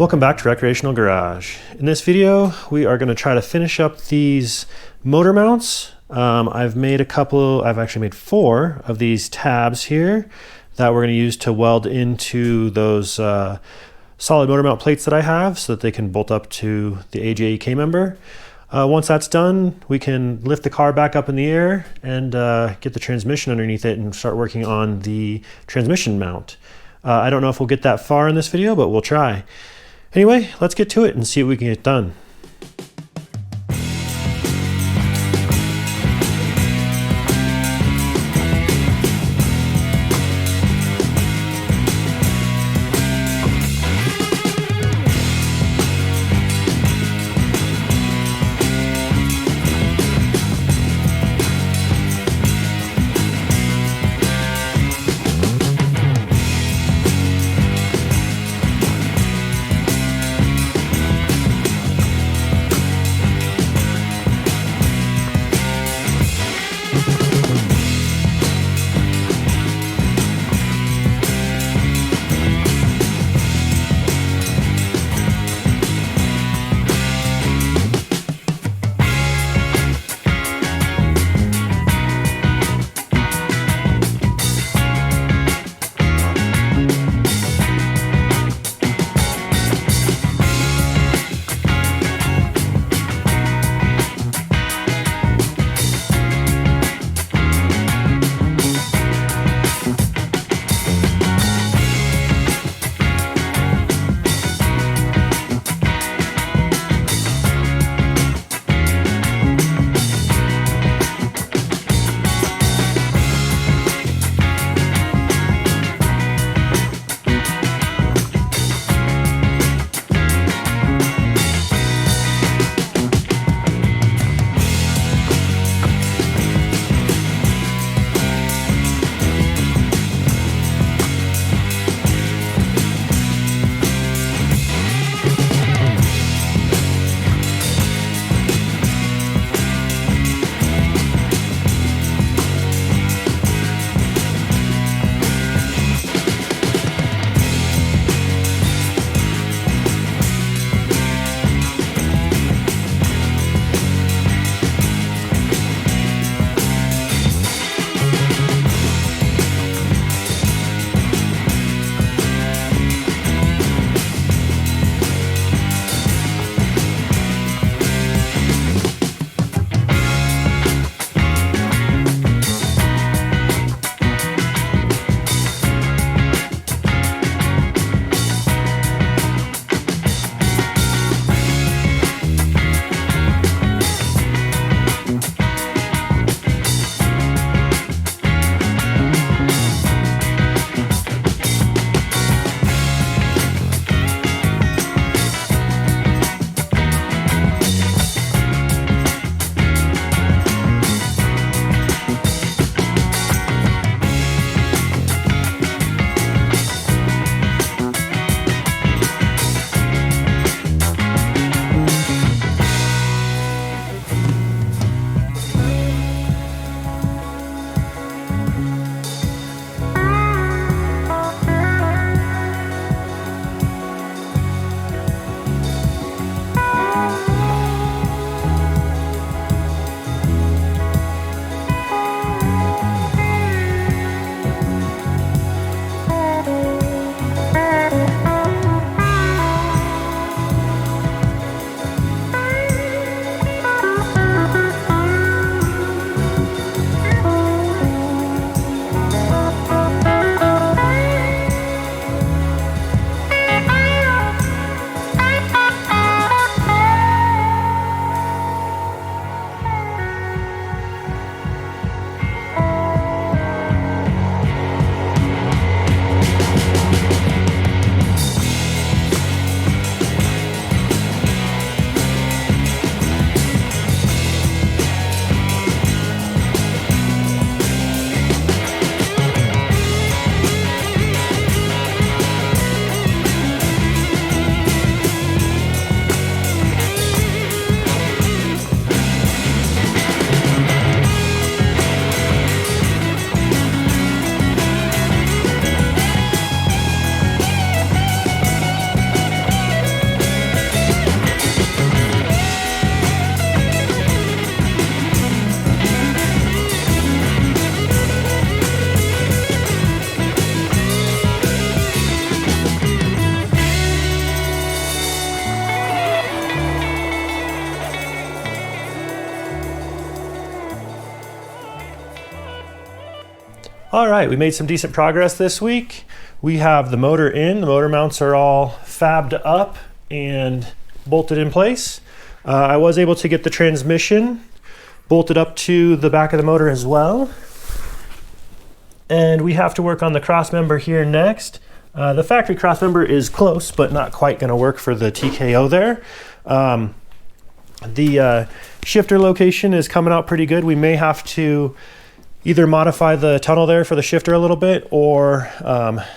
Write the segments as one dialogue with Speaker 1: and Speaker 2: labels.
Speaker 1: Welcome back to Recreational Garage. In this video, we are going to try to finish up these motor mounts. I've actually made 4 of these tabs here that we're going to use to weld into those solid motor mount plates that I have so that they can bolt up to the AJE K-Member. Once that's done, we can lift the car back up in the air and get the transmission underneath it and start working on the transmission mount. I don't know if we'll get that far in this video, but we'll try. Anyway, let's get to it and see what we can get done. All right, we made some decent progress this week. We have the motor in, the motor mounts are all fabbed up and bolted in place. I was able to get the transmission bolted up to the back of the motor as well. And we have to work on the cross member here next. The factory cross member is close, but not quite gonna work for the TKO there. The shifter location is coming out pretty good. We may have to either modify the tunnel there for the shifter a little bit, or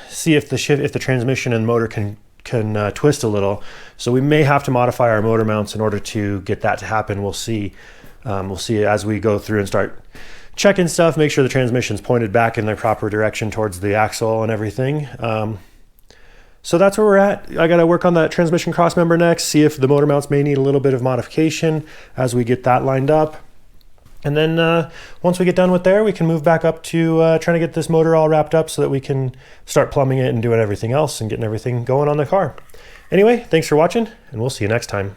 Speaker 1: see if the transmission and motor can twist a little. So we may have to modify our motor mounts in order to get that to happen. We'll see. We'll see as we go through and start checking stuff, make sure the transmission's pointed back in the proper direction towards the axle and everything. So that's where we're at. I gotta work on that transmission cross member next, see if the motor mounts may need a little bit of modification as we get that lined up. And then once we get done with there, we can move back up to trying to get this motor all wrapped up so that we can start plumbing it and doing everything else and getting everything going on the car. Anyway, thanks for watching, and we'll see you next time.